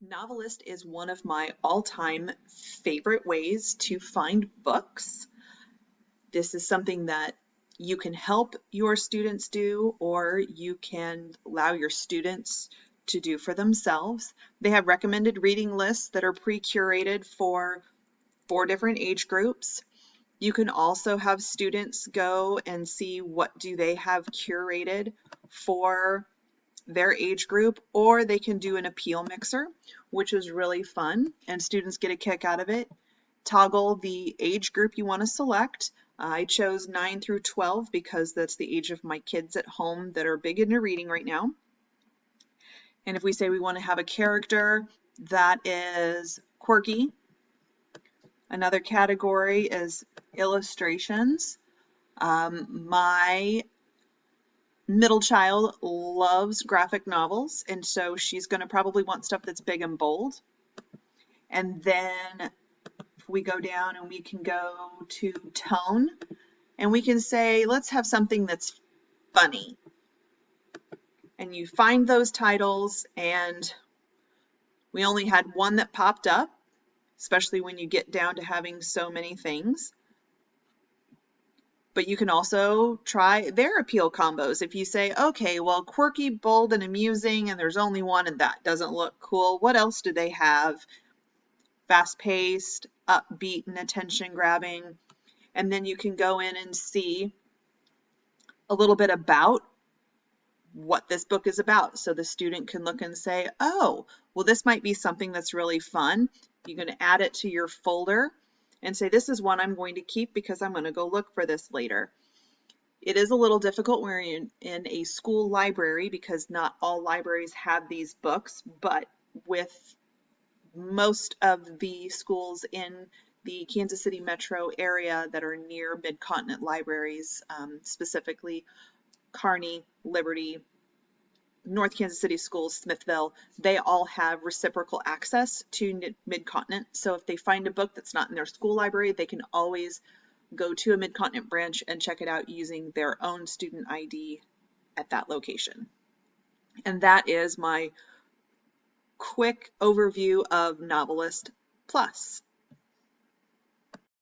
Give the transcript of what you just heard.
NoveList is one of my all-time favorite ways to find books. This is something that you can help your students do, or you can allow your students to do for themselves. They have recommended reading lists that are pre-curated for 4 different age groups. You can also have students go and see what do they have curated for their age group, or they can do an appeal mixer, which is really fun and students get a kick out of it. Toggle the age group you want to select. I chose 9 through 12 because that's the age of my kids at home that are big into reading right now. And if we say we want to have a character that is quirky, another category is illustrations. My middle child loves graphic novels, and so she's going to probably want stuff that's big and bold. And then we go down and we can go to tone, and we can say, let's have something that's funny. And you find those titles, and we only had one that popped up, especially when you get down to having so many things. But you can also try their appeal combos. If you say, okay, well, quirky, bold, and amusing, and there's only one and that doesn't look cool, what else do they have? Fast-paced, upbeat, and attention-grabbing. And then you can go in and see a little bit about what this book is about. So the student can look and say, oh, well, this might be something that's really fun. You're going to add it to your folder and say, this is one I'm going to keep because I'm going to go look for this later. It is a little difficult when you're in a school library because not all libraries have these books, but with most of the schools in the Kansas City metro area that are near Mid-Continent libraries, specifically Kearney, Liberty, North Kansas City schools, Smithville, they all have reciprocal access to Mid-Continent. So if they find a book that's not in their school library, they can always go to a Mid-Continent branch and check it out using their own student ID at that location. And that is my quick overview of NoveList Plus.